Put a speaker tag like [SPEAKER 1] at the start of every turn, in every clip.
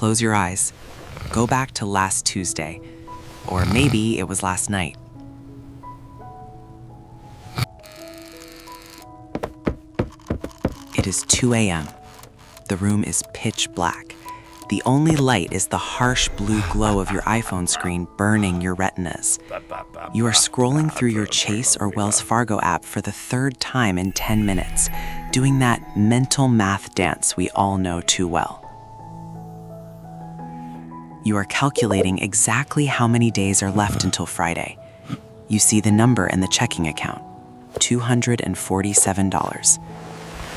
[SPEAKER 1] close your eyes. Go back to last Tuesday, or maybe it was last night. It is 2 a.m. The room is pitch black. The only light is the harsh blue glow of your iPhone screen burning your retinas. You are scrolling through your Chase or Wells Fargo app for the third time in 10 minutes, doing that mental math dance we all know too well. You are calculating exactly how many days are left until Friday. You see the number in the checking account, $247.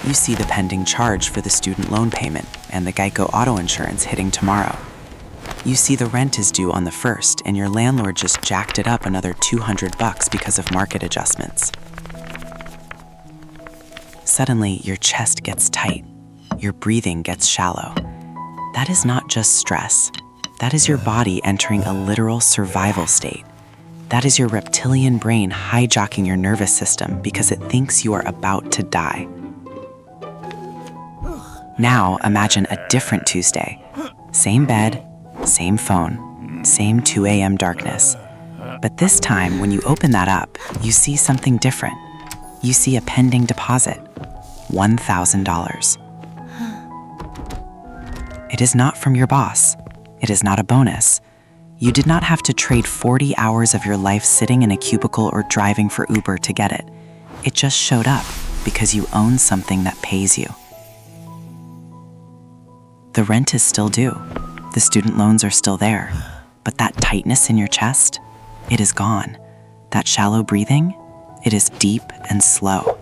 [SPEAKER 1] You see the pending charge for the student loan payment and the Geico auto insurance hitting tomorrow. You see the rent is due on the 1st and your landlord just jacked it up another $200 because of market adjustments. Suddenly, your chest gets tight. Your breathing gets shallow. That is not just stress. That is your body entering a literal survival state. That is your reptilian brain hijacking your nervous system because it thinks you are about to die. Now imagine a different Tuesday. Same bed, same phone, same 2 a.m. darkness. But this time, when you open that up, you see something different. You see a pending deposit, $1,000. It is not from your boss. It is not a bonus. You did not have to trade 40 hours of your life sitting in a cubicle or driving for Uber to get it. It just showed up because you own something that pays you. The rent is still due. The student loans are still there. But that tightness in your chest, it is gone. That shallow breathing, it is deep and slow.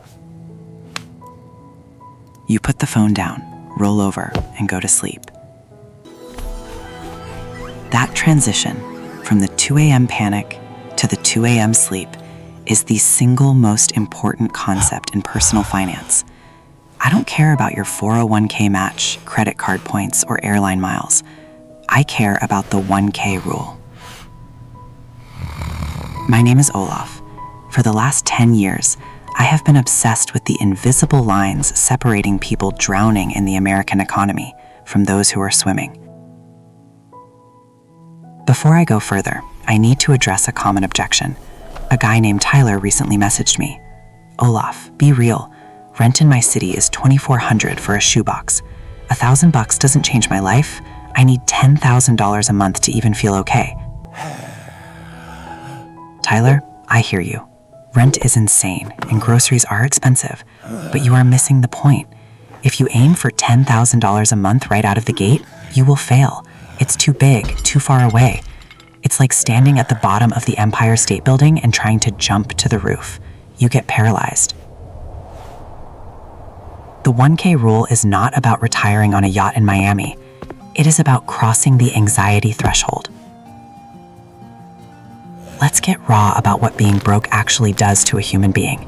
[SPEAKER 1] You put the phone down, roll over, and go to sleep. That transition from the 2 a.m. panic to the 2 a.m. sleep is the single most important concept in personal finance. I don't care about your 401k match, credit card points, or airline miles. I care about the 1K rule. My name is Olaf. For the last 10 years, I have been obsessed with the invisible lines separating people drowning in the American economy from those who are swimming. Before I go further, I need to address a common objection. A guy named Tyler recently messaged me. Olaf, be real. Rent in my city is $2,400 for a shoebox. $1,000 doesn't change my life. I need $10,000 a month to even feel okay. Tyler, I hear you. Rent is insane and groceries are expensive, but you are missing the point. If you aim for $10,000 a month right out of the gate, you will fail. It's too big, too far away. It's like standing at the bottom of the Empire State Building and trying to jump to the roof. You get paralyzed. The 1K rule is not about retiring on a yacht in Miami. It is about crossing the anxiety threshold. Let's get raw about what being broke actually does to a human being.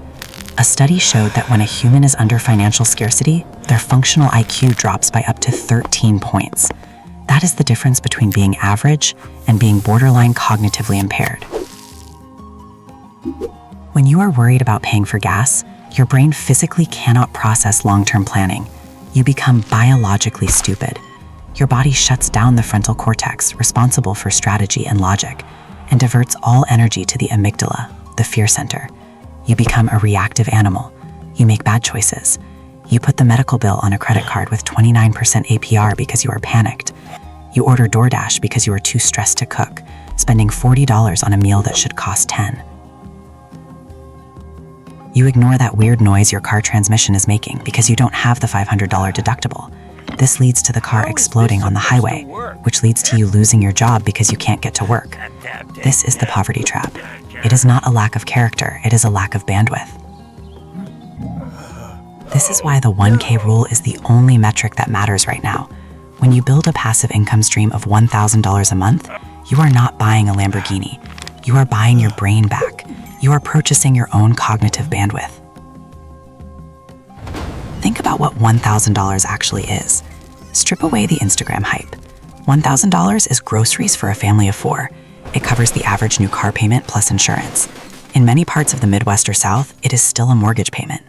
[SPEAKER 1] A study showed that when a human is under financial scarcity, their functional IQ drops by up to 13 points. That is the difference between being average and being borderline cognitively impaired. When you are worried about paying for gas, your brain physically cannot process long-term planning. You become biologically stupid. Your body shuts down the frontal cortex, responsible for strategy and logic, and diverts all energy to the amygdala, the fear center. You become a reactive animal. You make bad choices. You put the medical bill on a credit card with 29% APR because you are panicked. You order DoorDash because you are too stressed to cook, spending $40 on a meal that should cost $10. You ignore that weird noise your car transmission is making because you don't have the $500 deductible. This leads to the car exploding on the highway, which leads to you losing your job because you can't get to work. This is the poverty trap. It is not a lack of character, it is a lack of bandwidth. This is why the 1K rule is the only metric that matters right now. When you build a passive income stream of $1,000 a month, you are not buying a Lamborghini. You are buying your brain back. You are purchasing your own cognitive bandwidth. Think about what $1,000 actually is. Strip away the Instagram hype. $1,000 is groceries for a family of 4. It covers the average new car payment plus insurance. In many parts of the Midwest or South, it is still a mortgage payment.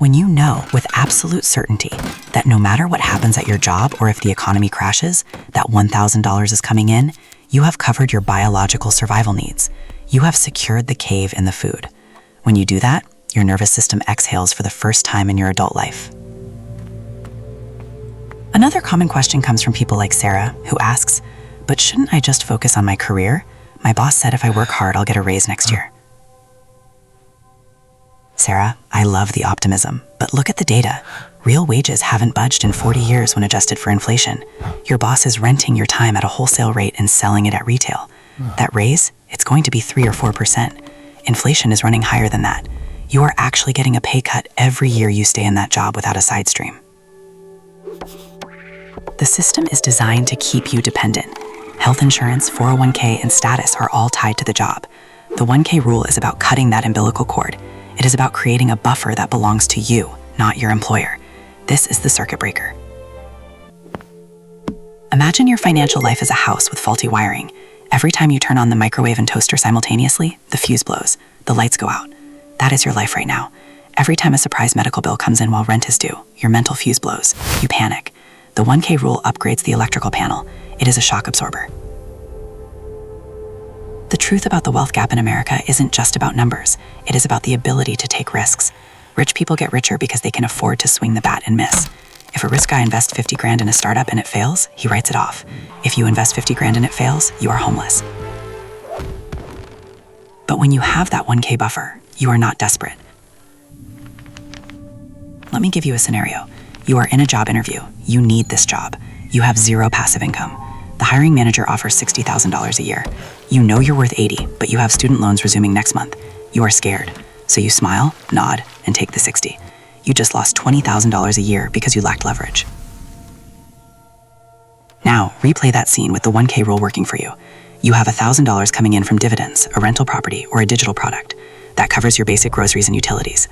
[SPEAKER 1] When you know with absolute certainty that no matter what happens at your job or if the economy crashes, that $1,000 is coming in, you have covered your biological survival needs. You have secured the cave in the food. When you do that, your nervous system exhales for the first time in your adult life. Another common question comes from people like Sarah, who asks, but shouldn't I just focus on my career? My boss said if I work hard, I'll get a raise next year. Sarah, I love the optimism, but look at the data. Real wages haven't budged in 40 years when adjusted for inflation. Your boss is renting your time at a wholesale rate and selling it at retail. That raise, it's going to be 3 or 4%. Inflation is running higher than that. You are actually getting a pay cut every year you stay in that job without a side stream. The system is designed to keep you dependent. Health insurance, 401k, and status are all tied to the job. The 1K rule is about cutting that umbilical cord. It is about creating a buffer that belongs to you, not your employer. This is the circuit breaker. Imagine your financial life as a house with faulty wiring. Every time you turn on the microwave and toaster simultaneously, the fuse blows, the lights go out. That is your life right now. Every time a surprise medical bill comes in while rent is due, your mental fuse blows. You panic. The 1K rule upgrades the electrical panel. It is a shock absorber. The truth about the wealth gap in America isn't just about numbers. It is about the ability to take risks. Rich people get richer because they can afford to swing the bat and miss. If a rich guy invests 50 grand in a startup and it fails, he writes it off. If you invest 50 grand and it fails, you are homeless. But when you have that 1K buffer, you are not desperate. Let me give you a scenario. You are in a job interview. You need this job. You have zero passive income. The hiring manager offers $60,000 a year. You know you're worth 80, but you have student loans resuming next month. You are scared. So you smile, nod, and take the 60. You just lost $20,000 a year because you lacked leverage. Now, replay that scene with the 1K rule working for you. You have $1,000 coming in from dividends, a rental property, or a digital product. That covers your basic groceries and utilities.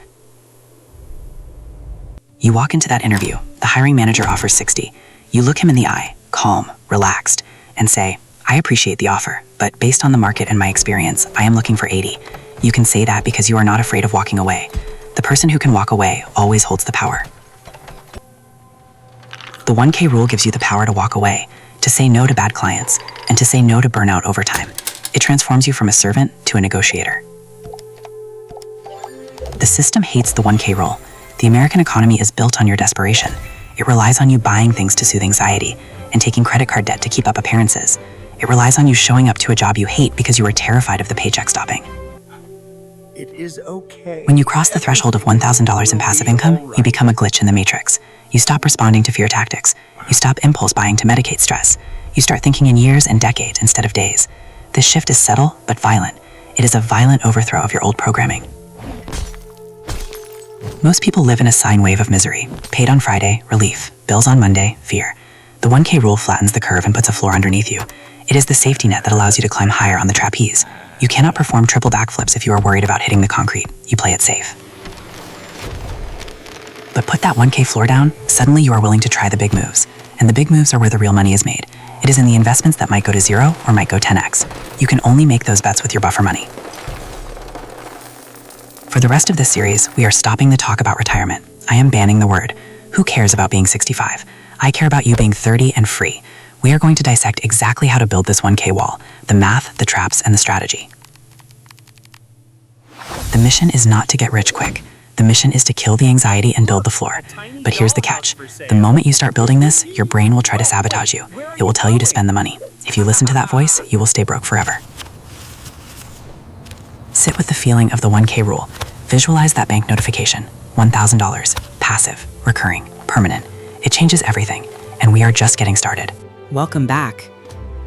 [SPEAKER 1] You walk into that interview. The hiring manager offers 60. You look him in the eye, calm, relaxed, and say, I appreciate the offer, but based on the market and my experience, I am looking for 80. You can say that because you are not afraid of walking away. The person who can walk away always holds the power. The 1K rule gives you the power to walk away, to say no to bad clients, and to say no to burnout over time. It transforms you from a servant to a negotiator. The system hates the 1K rule. The American economy is built on your desperation. It relies on you buying things to soothe anxiety and taking credit card debt to keep up appearances. It relies on you showing up to a job you hate because you are terrified of the paycheck stopping.
[SPEAKER 2] It is okay.
[SPEAKER 1] When you cross the threshold of $1,000 in passive income, you become a glitch in the matrix. You stop responding to fear tactics. You stop impulse buying to medicate stress. You start thinking in years and decades instead of days. This shift is subtle but violent. It is a violent overthrow of your old programming. Most people live in a sine wave of misery. Paid on Friday, relief. Bills on Monday, fear. The 1K rule flattens the curve and puts a floor underneath you. It is the safety net that allows you to climb higher on the trapeze. You cannot perform triple backflips if you are worried about hitting the concrete. You play it safe. But put that 1K floor down, suddenly you are willing to try the big moves. And the big moves are where the real money is made. It is in the investments that might go to 0 or might go 10x. You can only make those bets with your buffer money. For the rest of this series, we are stopping the talk about retirement. I am banning the word. Who cares about being 65? I care about you being 30 and free. We are going to dissect exactly how to build this 1K wall, the math, the traps, and the strategy. The mission is not to get rich quick. The mission is to kill the anxiety and build the floor. But here's the catch. The moment you start building this, your brain will try to sabotage you. It will tell you to spend the money. If you listen to that voice, you will stay broke forever. Sit with the feeling of the 1K rule. Visualize that bank notification. $1,000. Passive, recurring, permanent. It changes everything, and we are just getting started.
[SPEAKER 3] Welcome back.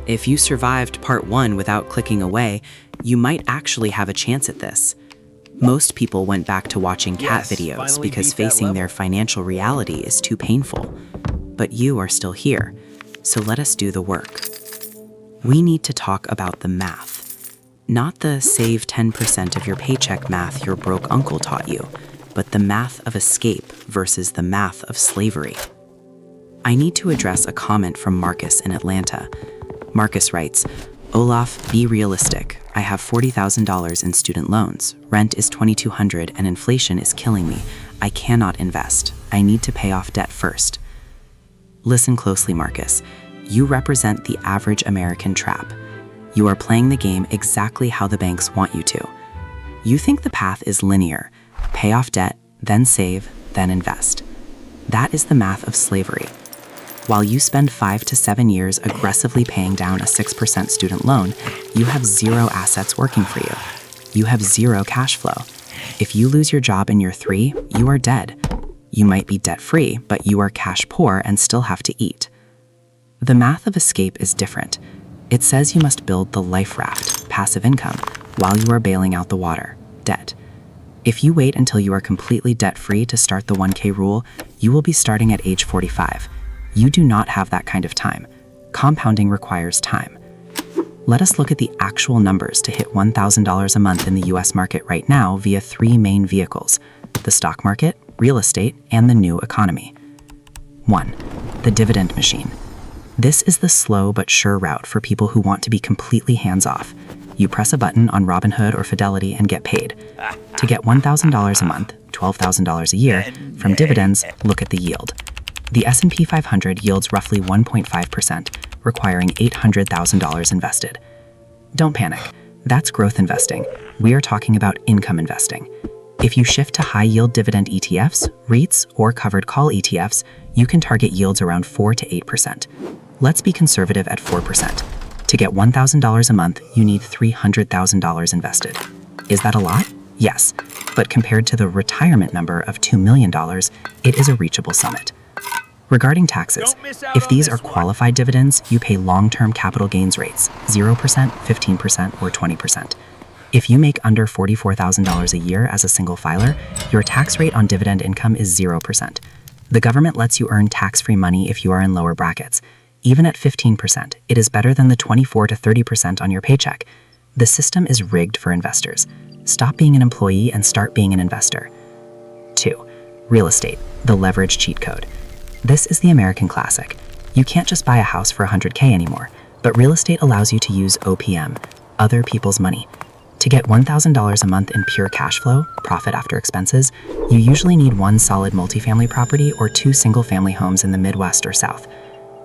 [SPEAKER 3] If you survived part 1 without clicking away, you might actually have a chance at this. Most people went back to watching cat videos because facing their financial reality is too painful. But you are still here, so let us do the work. We need to talk about the math. Not the save 10% of your paycheck math your broke uncle taught you, but the math of escape versus the math of slavery. I need to address a comment from Marcus in Atlanta. Marcus writes, Olaf, be realistic. I have $40,000 in student loans. Rent is $2,200 and inflation is killing me. I cannot invest. I need to pay off debt first. Listen closely, Marcus. You represent the average American trap. You are playing the game exactly how the banks want you to. You think the path is linear. Pay off debt, then save, then invest. That is the math of slavery. While you spend 5 to 7 years aggressively paying down a 6% student loan, you have zero assets working for you. You have zero cash flow. If you lose your job in year 3, you are dead. You might be debt-free, but you are cash poor and still have to eat. The math of escape is different. It says you must build the life raft, passive income, while you are bailing out the water, debt. If you wait until you are completely debt-free to start the 1K rule, you will be starting at age 45. You do not have that kind of time. Compounding requires time. Let us look at the actual numbers to hit $1,000 a month in the US market right now via 3 main vehicles: the stock market, real estate, and the new economy. 1. The dividend machine. This is the slow but sure route for people who want to be completely hands-off. You press a button on Robinhood or Fidelity and get paid. To get $1,000 a month, $12,000 a year, from dividends, look at the yield. The S&P 500 yields roughly 1.5%, requiring $800,000 invested. Don't panic. That's growth investing. We are talking about income investing. If you shift to high-yield dividend ETFs, REITs, or covered call ETFs, you can target yields around 4 to 8%. Let's be conservative at 4%. To get $1,000 a month, you need $300,000 invested. Is that a lot? Yes, but compared to the retirement number of $2 million, it is a reachable summit. Regarding taxes, if these are qualified dividends, you pay long-term capital gains rates, 0%, 15%, or 20%. If you make under $44,000 a year as a single filer, your tax rate on dividend income is 0%. The government lets you earn tax-free money if you are in lower brackets. Even at 15%, it is better than the 24 to 30% on your paycheck. The system is rigged for investors. Stop being an employee and start being an investor. 2. Real estate, the leverage cheat code. This is the American classic. You can't just buy a house for $100K anymore, but real estate allows you to use OPM, other people's money. To get $1,000 a month in pure cash flow, profit after expenses, you usually need 1 solid multifamily property or 2 single-family homes in the Midwest or South.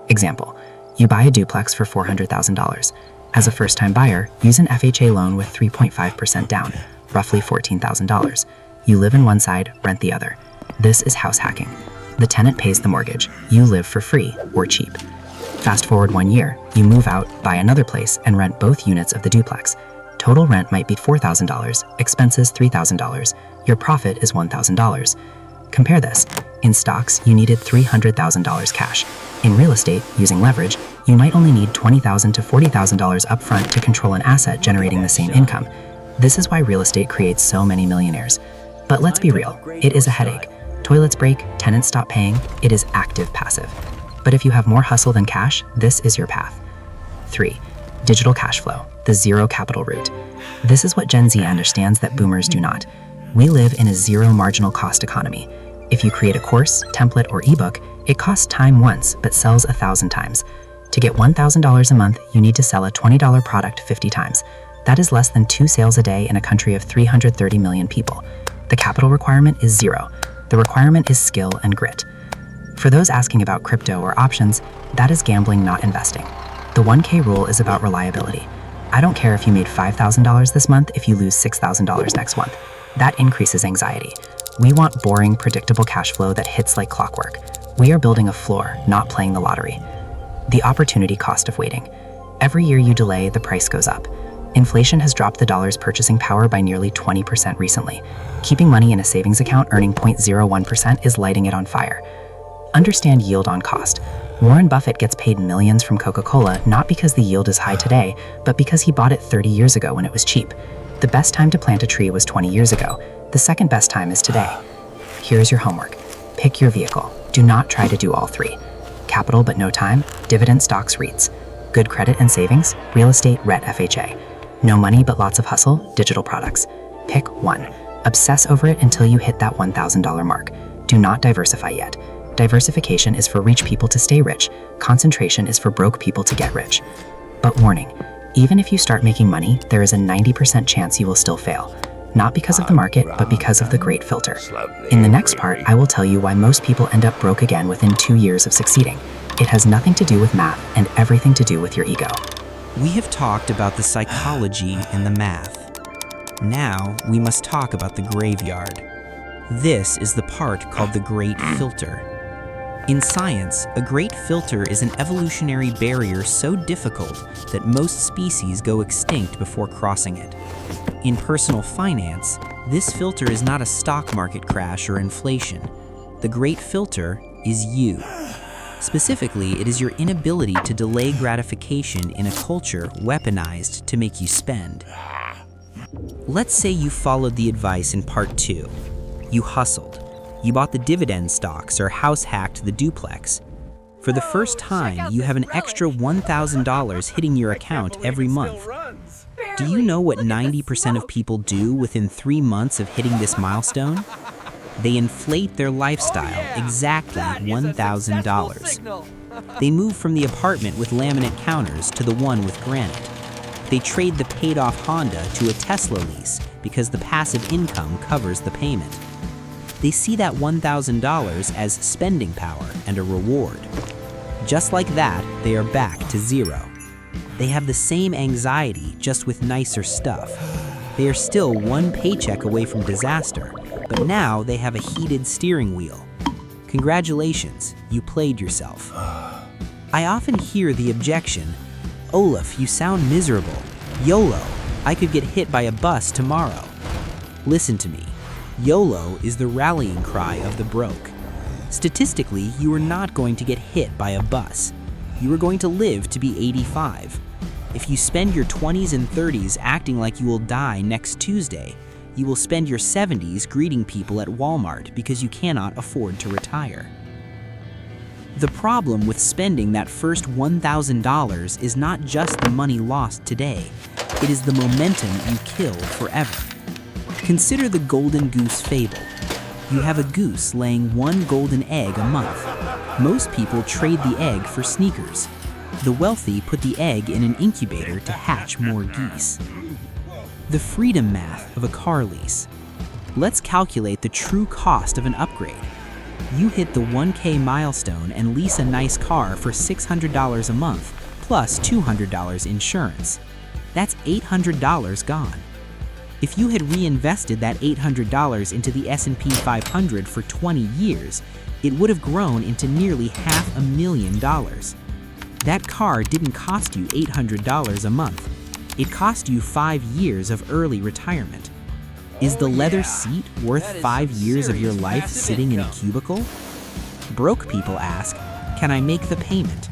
[SPEAKER 3] Example, you buy a duplex for $400,000. As a first-time buyer, use an FHA loan with 3.5% down, roughly $14,000. You live in one side, rent the other. This is house hacking. The tenant pays the mortgage. You live for free or cheap. Fast forward 1 year, you move out, buy another place, and rent both units of the duplex. Total rent might be $4,000, expenses $3,000. Your profit is $1,000. Compare this. In stocks, you needed $300,000 cash. In real estate, using leverage, you might only need $20,000 to $40,000 upfront to control an asset generating the same income. This is why real estate creates so many millionaires. But let's be real, it is a headache. Toilets break, tenants stop paying, it is active passive. But if you have more hustle than cash, this is your path. 3. Digital cash flow, the zero capital route. This is what Gen Z understands that boomers do not. We live in a zero marginal cost economy. If you create a course, template, or ebook, it costs time once but sells 1,000 times. To get $1,000 a month, you need to sell a $20 product 50 times. That is less than 2 sales a day in a country of 330 million people. The capital requirement is 0. The requirement is skill and grit. For those asking about crypto or options, that is gambling, not investing. The 1K rule is about reliability. I don't care if you made $5,000 this month if you lose $6,000 next month. That increases anxiety. We want boring, predictable cash flow that hits like clockwork. We are building a floor, not playing the lottery. The opportunity cost of waiting. Every year you delay, the price goes up. Inflation has dropped the dollar's purchasing power by nearly 20% recently. Keeping money in a savings account earning 0.01% is lighting it on fire. Understand yield on cost. Warren Buffett gets paid millions from Coca-Cola not because the yield is high today, but because he bought it 30 years ago when it was cheap. The best time to plant a tree was 20 years ago. The second best time is today. Here's your homework. Pick your vehicle. Do not try to do all 3. Capital but no time, dividend stocks, REITs. Good credit and savings, real estate, RET, FHA. No money but lots of hustle, digital products. Pick 1. Obsess over it until you hit that $1,000 mark. Do not diversify yet. Diversification is for rich people to stay rich. Concentration is for broke people to get rich. But warning, even if you start making money, there is a 90% chance you will still fail.
[SPEAKER 1] not because of the market, but because of the great filter. In the next part, I will tell you why most people end up broke again within 2 years of succeeding. It has nothing to do with math and everything to do with your ego.
[SPEAKER 4] We have talked about the psychology and the math. Now, we must talk about the graveyard. This is the part called the great filter. In science, a great filter is an evolutionary barrier so difficult that most species go extinct before crossing it. In personal finance, this filter is not a stock market crash or inflation. The great filter is you. Specifically, it is your inability to delay gratification in a culture weaponized to make you spend. Let's say you followed the advice in part 2. You hustled. You bought the dividend stocks or house hacked the duplex. For the first time, you have an extra $1,000 hitting your account every month. Do you know what 90% of people do within 3 months of hitting this milestone? They inflate their lifestyle exactly $1,000. They move from the apartment with laminate counters to the one with granite. They trade the paid-off Honda to a Tesla lease because the passive income covers the payment. They see that $1,000 as spending power and a reward. Just like that, they are back to zero. They have the same anxiety, just with nicer stuff. They are still one paycheck away from disaster, but now they have a heated steering wheel. Congratulations, you played yourself. I often hear the objection, Olaf, you sound miserable. YOLO, I could get hit by a bus tomorrow. Listen to me. YOLO is the rallying cry of the broke. Statistically, you are not going to get hit by a bus. You are going to live to be 85. If you spend your 20s and 30s acting like you will die next Tuesday, you will spend your 70s greeting people at Walmart because you cannot afford to retire. The problem with spending that first $1,000 is not just the money lost today, it is the momentum you kill forever. Consider the golden goose fable. You have a goose laying 1 golden egg a month. Most people trade the egg for sneakers. The wealthy put the egg in an incubator to hatch more geese. The freedom math of a car lease. Let's calculate the true cost of an upgrade. You hit the 1K milestone and lease a nice car for $600 a month, plus $200 insurance. That's $800 gone. If you had reinvested that $800 into the S&P 500 for 20 years, it would have grown into nearly $500,000. That car didn't cost you $800 a month. It cost you 5 years of early retirement. Is the leather seat worth 5 years of your life sitting in a cubicle? Broke people ask, can I make the payment?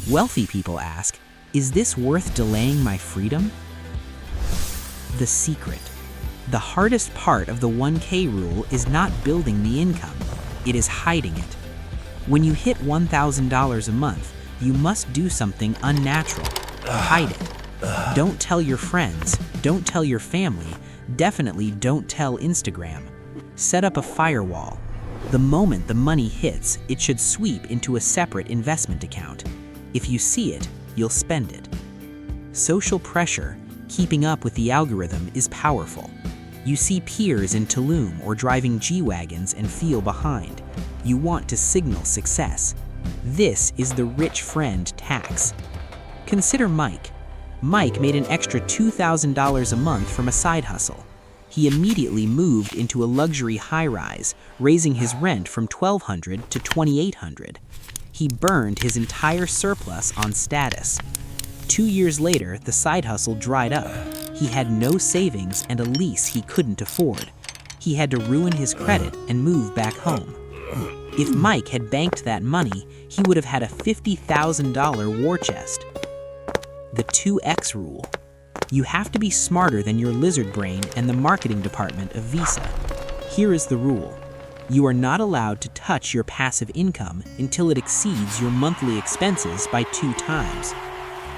[SPEAKER 4] Wealthy people ask, is this worth delaying my freedom? The secret. The hardest part of the 1K rule is not building the income, it is hiding it. When you hit $1,000 a month, you must do something unnatural. Hide it. Don't tell your friends, don't tell your family, definitely don't tell Instagram. Set up a firewall. The moment the money hits, it should sweep into a separate investment account. If you see it, you'll spend it. Social pressure, keeping up with the algorithm, is powerful. You see peers in Tulum or driving G-Wagons and feel behind. You want to signal success. This is the rich friend tax. Consider Mike. Mike made an extra $2,000 a month from a side hustle. He immediately moved into a luxury high-rise, raising his rent from $1,200 to $2,800. He burned his entire surplus on status. 2 years later, the side hustle dried up. He had no savings and a lease he couldn't afford. He had to ruin his credit and move back home. If Mike had banked that money, he would have had a $50,000 war chest. The 2X rule. You have to be smarter than your lizard brain and the marketing department of Visa. Here is the rule. You are not allowed to touch your passive income until it exceeds your monthly expenses by 2 times.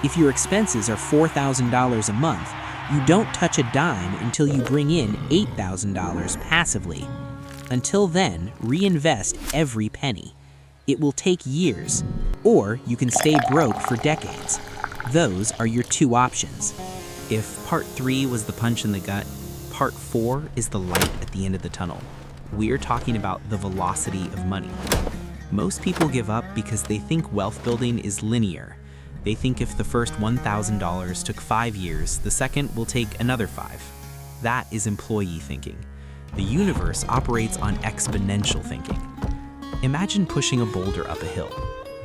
[SPEAKER 4] If your expenses are $4,000 a month, you don't touch a dime until you bring in $8,000 passively. Until then, reinvest every penny. It will take years, or you can stay broke for decades. Those are your 2 options. If part 3 was the punch in the gut, Part 4 is the light at the end of the tunnel. We're talking about the velocity of money. Most people give up because they think wealth building is linear. They think if the first $1,000 took 5 years, the second will take another 5. That is employee thinking. The universe operates on exponential thinking. Imagine pushing a boulder up a hill.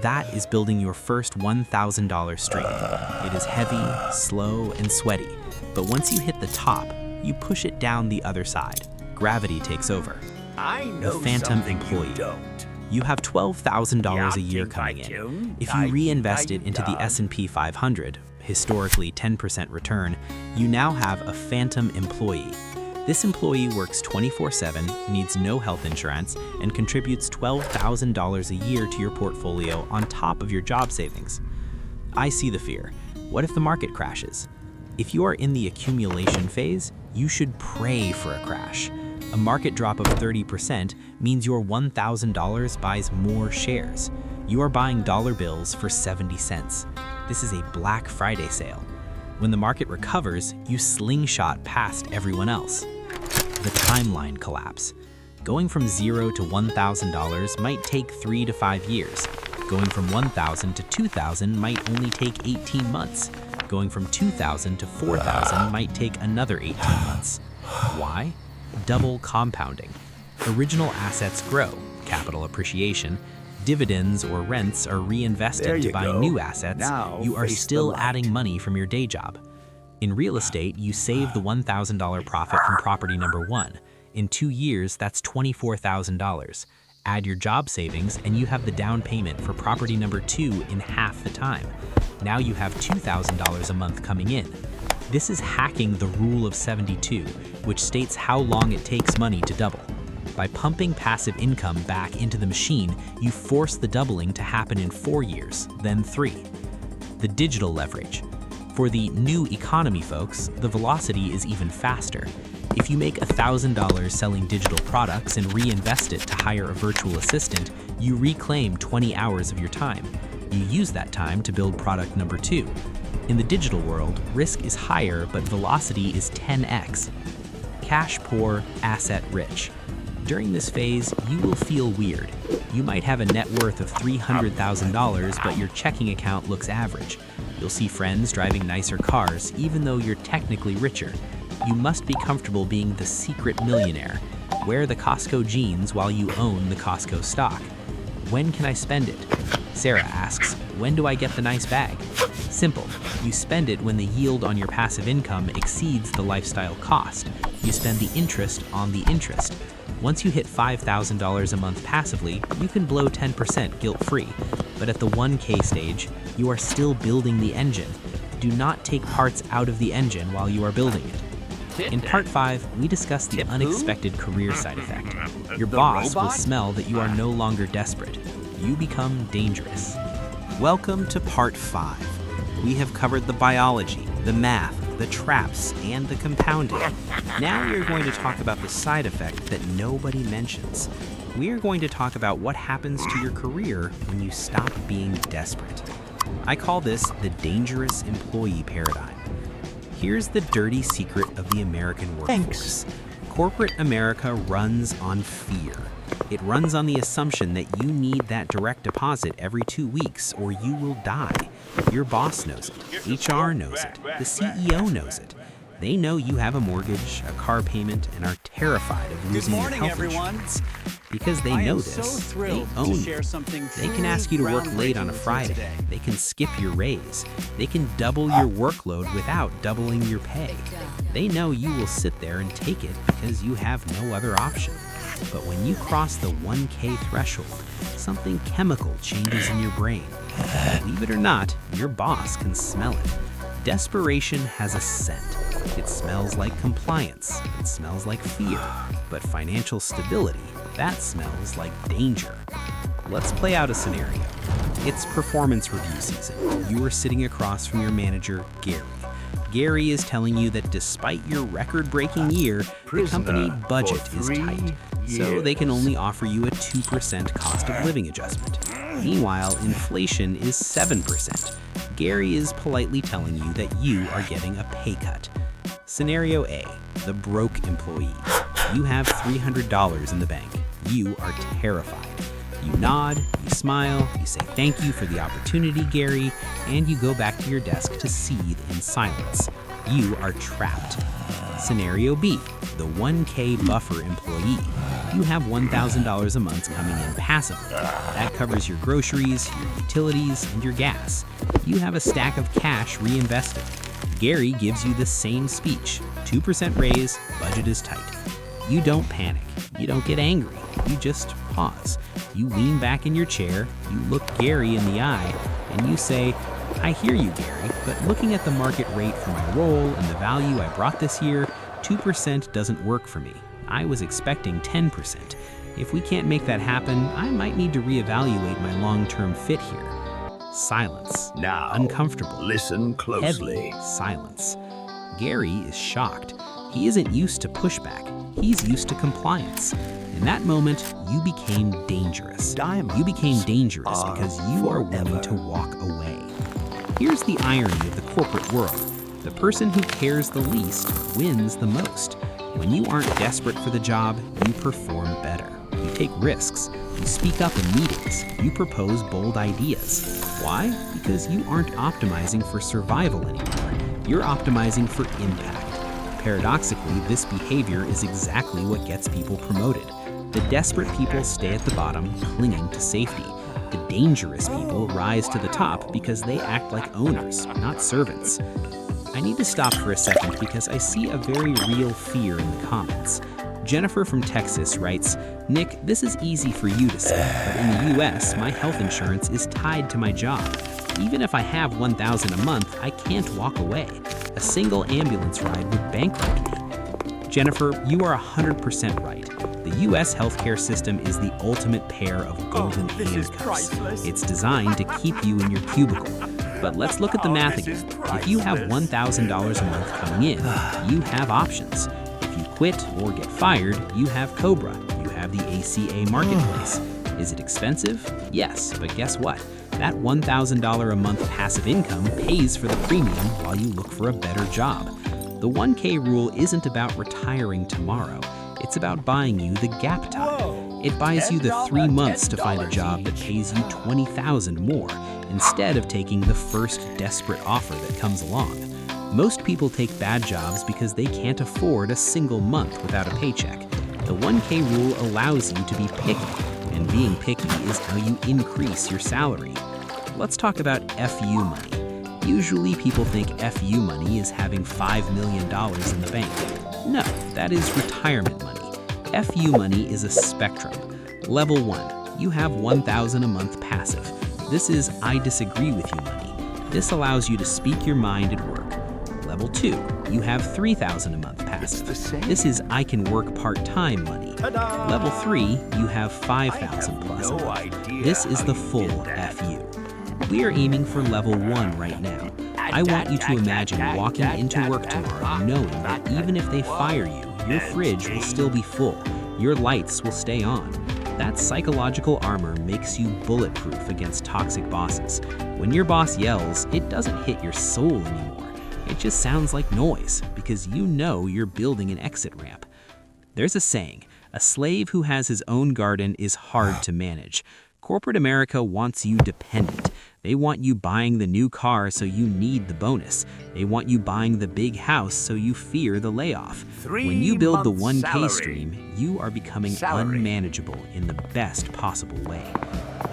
[SPEAKER 4] That is building your first $1,000 strength. It is heavy, slow, and sweaty. But once you hit the top, you push it down the other side. Gravity takes over.
[SPEAKER 2] I know
[SPEAKER 4] The phantom
[SPEAKER 2] something
[SPEAKER 4] employee.
[SPEAKER 2] you don't.
[SPEAKER 4] You have $12,000 a year coming in. If you reinvest it into the S&P 500, historically 10% return, you now have a phantom employee. This employee works 24/7, needs no health insurance, and contributes $12,000 a year to your portfolio on top of your job savings. I see the fear. What if the market crashes? If you are in the accumulation phase, you should pray for a crash. A market drop of 30% means your $1,000 buys more shares. You are buying dollar bills for 70 cents. This is a Black Friday sale. When the market recovers, you slingshot past everyone else. The timeline collapse. Going from $0 to $1,000 might take 3 to 5 years. Going from $1,000 to $2,000 might only take 18 months. Going from $2,000 to $4,000 might take another 18 months. Why? Double compounding. Original assets grow, capital appreciation. Dividends or rents are
[SPEAKER 2] There
[SPEAKER 4] reinvested to
[SPEAKER 2] you
[SPEAKER 4] buy
[SPEAKER 2] go.
[SPEAKER 4] new assets.
[SPEAKER 2] Now
[SPEAKER 4] You are
[SPEAKER 2] face the
[SPEAKER 4] still
[SPEAKER 2] light.
[SPEAKER 4] adding money from your day job. In real estate, you save the $1,000 profit from property number 1. In 2 years, that's $24,000. Add your job savings and you have the down payment for property number 2 in half the time. Now you have $2,000 a month coming in. This is hacking the rule of 72, which states how long it takes money to double. By pumping passive income back into the machine, you force the doubling to happen in 4 years, then 3. The digital leverage. For the new economy folks, the velocity is even faster. If you make $1,000 selling digital products and reinvest it to hire a virtual assistant, you reclaim 20 hours of your time. You use that time to build product number 2. In the digital world, risk is higher, but velocity is 10x. Cash poor, asset rich. During this phase, you will feel weird. You might have a net worth of $300,000, but your checking account looks average. You'll see friends driving nicer cars, even though you're technically richer. You must be comfortable being the secret millionaire. Wear the Costco jeans while you own the Costco stock. When can I spend it? Sarah asks, when do I get the nice bag? Simple. You spend it when the yield on your passive income exceeds the lifestyle cost. You spend the interest on the interest. Once you hit $5,000 a month passively, you can blow 10% guilt-free. But at the 1K stage, you are still building the engine. Do not take parts out of the engine while you are building it. In part 5, we discuss the unexpected career side effect. Your boss will smell that you are no longer desperate. You become dangerous. Welcome to part 5. We have covered the biology, the math, the traps, and the compounding. Now we are going to talk about the side effect that nobody mentions. We are going to talk about what happens to your career when you stop being desperate. I call this the dangerous employee paradigm. Here's the dirty secret of the American workforce. Corporate America runs on fear. It runs on the assumption that you need that direct deposit every 2 weeks or you will die. Your boss knows it. HR knows it. The CEO knows it. They know you have a mortgage, a car payment, and are terrified of losing your health insurance. Because they know this, they own you. They can ask you to work late on a Friday. They can skip your raise. They can double your workload without doubling your pay. They know you will sit there and take it because you have no other option. But when you cross the 1K threshold, something chemical changes in your brain. Believe it or not, your boss can smell it. Desperation has a scent. It smells like compliance. It smells like fear. But financial stability, that smells like danger. Let's play out a scenario. It's performance review season. You are sitting across from your manager, Gary. Gary is telling you that despite your record-breaking year, the company budget is tight, so they can only offer you a 2% cost of living adjustment. Meanwhile, inflation is 7%. Gary is politely telling you that you are getting a pay cut. Scenario A, the broke employee. You have $300 in the bank. You are terrified. You nod, you smile, you say thank you for the opportunity, Gary, and you go back to your desk to seethe in silence. You are trapped. Scenario B, the 1K buffer employee. You have $1,000 a month coming in passively. That covers your groceries, your utilities, and your gas. You have a stack of cash reinvested. Gary gives you the same speech. 2% raise, budget is tight. You don't panic. You don't get angry. You just pause. You lean back in your chair, you look Gary in the eye, and you say, I hear you, Gary, but looking at the market rate for my role and the value I brought this year, 2% doesn't work for me. I was expecting 10%. If we can't make that happen, I might need to reevaluate my long-term fit here. Silence.
[SPEAKER 2] Now,
[SPEAKER 4] Uncomfortable.
[SPEAKER 2] listen closely.
[SPEAKER 4] Heavy silence. Gary is shocked. He isn't used to pushback. He's used to compliance. In that moment, you became dangerous.
[SPEAKER 2] Diamonds
[SPEAKER 4] You became dangerous
[SPEAKER 2] are
[SPEAKER 4] because you are willing
[SPEAKER 2] forever.
[SPEAKER 4] to walk away. Here's the irony of the corporate world. The person who cares the least wins the most. When you aren't desperate for the job, you perform better. You take risks. You speak up in meetings. You propose bold ideas. Why? Because you aren't optimizing for survival anymore. You're optimizing for impact. Paradoxically, this behavior is exactly what gets people promoted. The desperate people stay at the bottom, clinging to safety. The dangerous people rise to the top because they act like owners, not servants. I need to stop for a second because I see a very real fear in the comments. Jennifer from Texas writes, Nick, this is easy for you to say, but in the US, my health insurance is tied to my job. Even if I have $1,000 a month, I can't walk away. A single ambulance ride would bankrupt me. Jennifer, you are 100% right. The US healthcare system is the ultimate pair of golden
[SPEAKER 2] this is
[SPEAKER 4] handcuffs.
[SPEAKER 2] priceless.
[SPEAKER 4] It's designed to keep you in your cubicle. But let's look at the math
[SPEAKER 2] this is
[SPEAKER 4] again. If you have
[SPEAKER 2] priceless.
[SPEAKER 4] $1,000 a month coming in, you have options. If you quit or get fired, you have Cobra. You have the ACA marketplace. Is it expensive? Yes, but guess what? That $1,000 a month passive income pays for the premium while you look for a better job. The 1K rule isn't about retiring tomorrow. It's about buying you the gap time. It buys you the 3 months to find a job that pays you $20,000 more, instead of taking the first desperate offer that comes along. Most people take bad jobs because they can't afford a single month without a paycheck. The 1K rule allows you to be picky, and being picky is how you increase your salary. Let's talk about FU money. Usually people think FU money is having $5 million in the bank. No, that is retirement money. FU money is a spectrum. Level 1, you have $1,000 a month passive. This is I disagree with you money. This allows you to speak your mind at work. Level 2, you have $3,000 a month passive.
[SPEAKER 2] the same.
[SPEAKER 4] This is I can work part-time money.
[SPEAKER 2] Ta-da!
[SPEAKER 4] Level 3, you have $5,000 plus.
[SPEAKER 2] no
[SPEAKER 4] a month.
[SPEAKER 2] idea
[SPEAKER 4] This is
[SPEAKER 2] how
[SPEAKER 4] the
[SPEAKER 2] you
[SPEAKER 4] full
[SPEAKER 2] did that.
[SPEAKER 4] FU. We are aiming for level 1 right now. I want you to imagine walking into work tomorrow knowing that even if they fire you, your fridge will still be full. Your lights will stay on. That psychological armor makes you bulletproof against toxic bosses. When your boss yells, it doesn't hit your soul anymore. It just sounds like noise because you know you're building an exit ramp. There's a saying, a slave who has his own garden is hard to manage. Corporate America wants you dependent. They want you buying the new car so you need the bonus. They want you buying the big house so you fear the layoff. When you build the 1K
[SPEAKER 2] salary.
[SPEAKER 4] stream, you are becoming
[SPEAKER 2] Salary.
[SPEAKER 4] unmanageable in the best possible way.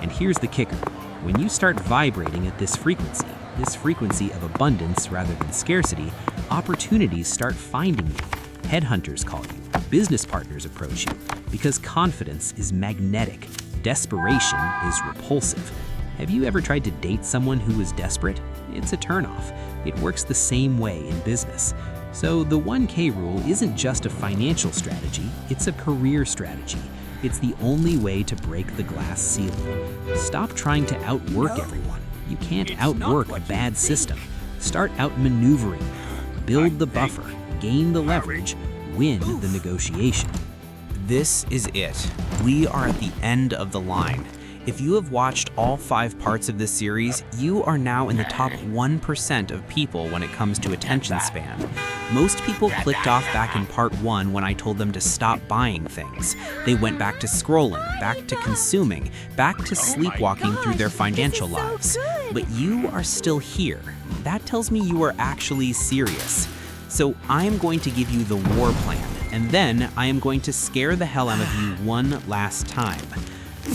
[SPEAKER 4] And here's the kicker. When you start vibrating at this frequency of abundance rather than scarcity, opportunities start finding you. Headhunters call you. Business partners approach you. Because confidence is magnetic. Desperation is repulsive. Have you ever tried to date someone who is desperate? It's a turnoff. It works the same way in business. So the 1K rule isn't just a financial strategy, it's a career strategy. It's the only way to break the glass ceiling. Stop trying to outwork everyone. You can't outwork a bad system. Start outmaneuvering them. Build the buffer, gain the leverage, win the negotiation.
[SPEAKER 5] This is it. We are at the end of the line.
[SPEAKER 4] If you have watched all 5 parts of this series, you are now in the top 1% of people when it comes to attention span. Most people clicked off back in part 1 when I told them to stop buying things. They went back to scrolling, back to consuming, back to sleepwalking through their financial lives. But you are still here. That tells me you are actually serious. So I am going to give you the war plan, and then I am going to scare the hell out of you one last time.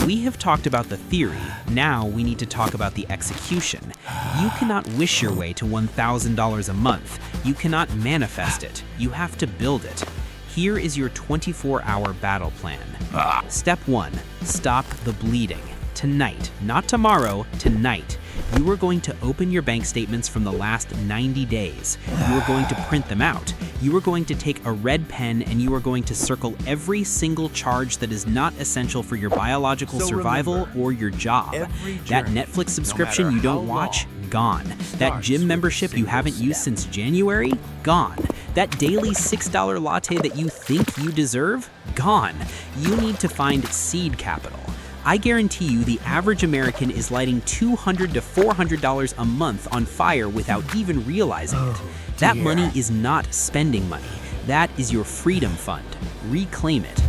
[SPEAKER 4] We have talked about the theory, now we need to talk about the execution. You cannot wish your way to $1,000 a month. You cannot manifest it. You have to build it. Here is your 24-hour battle plan. Step 1, stop the bleeding. Tonight, not tomorrow, tonight. You are going to open your bank statements from the last 90 days. You are going to print them out. You are going to take a red pen and you are going to circle every single charge that is not essential for your biological survival or your job. That Netflix subscription you don't watch, gone. That gym membership you haven't used since January, gone. That daily $6 latte that you think you deserve, gone. You need to find seed capital. I guarantee you the average American is lighting $200 to $400 a month on fire without even realizing it. That money is not spending money. That is your freedom fund. Reclaim it.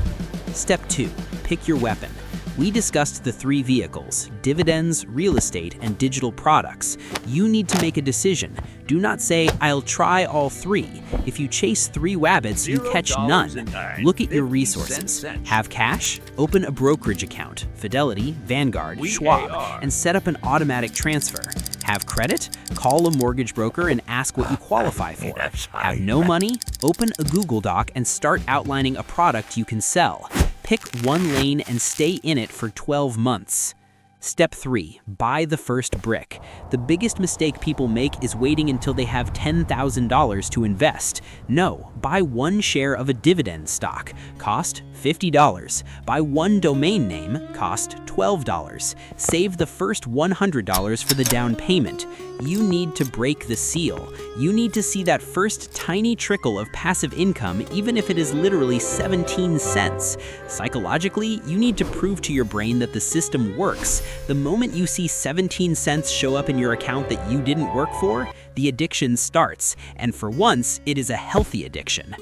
[SPEAKER 4] Step 2, pick your weapon. We discussed the 3 vehicles: dividends, real estate, and digital products. You need to make a decision. Do not say, I'll try all 3. If you chase 3 rabbits, you catch none. Look at your resources. Have cash? Open a brokerage account, Fidelity, Vanguard, Schwab, and set up an automatic transfer. Have credit? Call a mortgage broker and ask what you qualify for. Have no money? Open a Google Doc and start outlining a product you can sell. Pick one lane and stay in it for 12 months. Step 3, buy the first brick. The biggest mistake people make is waiting until they have $10,000 to invest. No, buy 1 share of a dividend stock, cost $50. Buy 1 domain name, cost $12. Save the first $100 for the down payment. You need to break the seal. You need to see that first tiny trickle of passive income, even if it is literally 17 cents. Psychologically, you need to prove to your brain that the system works. The moment you see 17 cents show up in your account that you didn't work for, the addiction starts, and for once, it is a healthy addiction.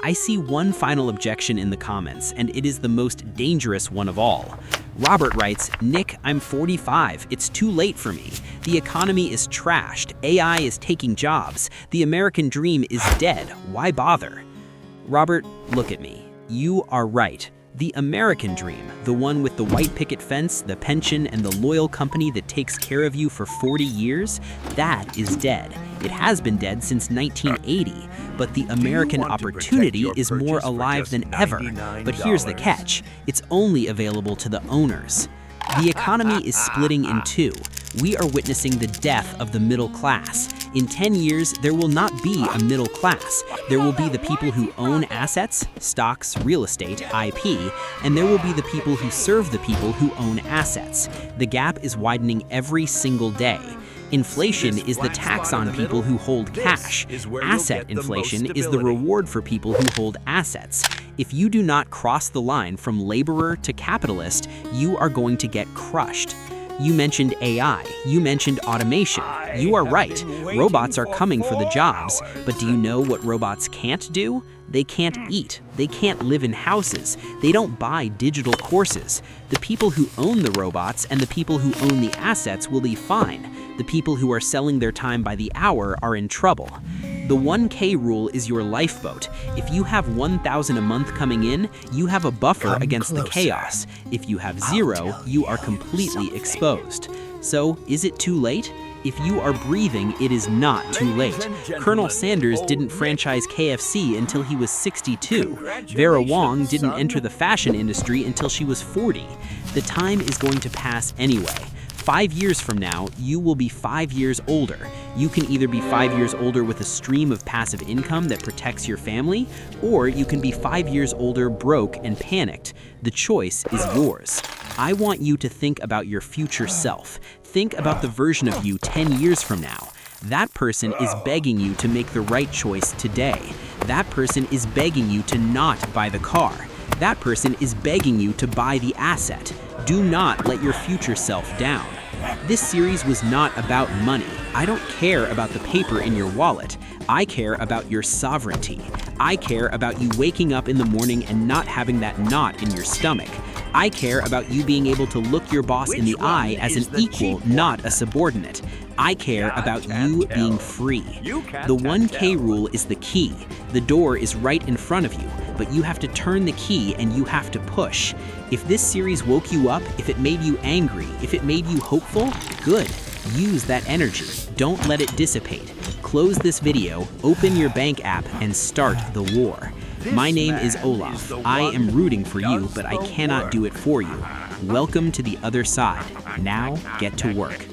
[SPEAKER 4] I see one final objection in the comments, and it is the most dangerous one of all. Robert writes, Nick, I'm 45. It's too late for me. The economy is trashed. AI is taking jobs. The American dream is dead. Why bother? Robert, look at me. You are right. The American dream, the one with the white picket fence, the pension, and the loyal company that takes care of you for 40 years, that is dead. It has been dead since 1980, but the American opportunity is more alive than ever. But here's the catch, it's only available to the owners. The economy is splitting in 2. We are witnessing the death of the middle class. In 10 years, there will not be a middle class. There will be the people who own assets, stocks, real estate, IP, and there will be the people who serve the people who own assets. The gap is widening every single day. Inflation is the tax on people who hold cash. Asset inflation is the reward for people who hold assets. If you do not cross the line from laborer to capitalist, you are going to get crushed. You mentioned AI, you mentioned automation. You are right, robots are coming for the jobs, but do you know what robots can't do? They can't eat, they can't live in houses, they don't buy digital courses. The people who own the robots and the people who own the assets will be fine. The people who are selling their time by the hour are in trouble. The 1K rule is your lifeboat. If you have $1,000 a month coming in, you have a buffer against the chaos. If you have 0, you are completely exposed. So, is it too late? If you are breathing, it is not too late. Colonel Sanders didn't franchise KFC until he was 62. Vera Wang didn't enter the fashion industry until she was 40. The time is going to pass anyway. 5 years from now, you will be 5 years older. You can either be 5 years older with a stream of passive income that protects your family, or you can be 5 years older broke and panicked. The choice is yours. I want you to think about your future self. Think about the version of you 10 years from now. That person is begging you to make the right choice today. That person is begging you to not buy the car. That person is begging you to buy the asset.
[SPEAKER 5] Do not let your future self down. This series was not about money. I don't care about the paper in your wallet. I care about your sovereignty. I care about you waking up in the morning and not having that knot in your stomach. I care about you being able to look your boss in the eye as an equal, not a subordinate. I care about you being free. The 1K rule is the key. The door is right in front of you, but you have to turn the key and you have to push. If this series woke you up, if it made you angry, if it made you hopeful, good. Use that energy. Don't let it dissipate. Close this video, open your bank app, and start the war. My name is Olaf. I am rooting for you, but I cannot do it for you. Welcome to the other side. Now, get to work.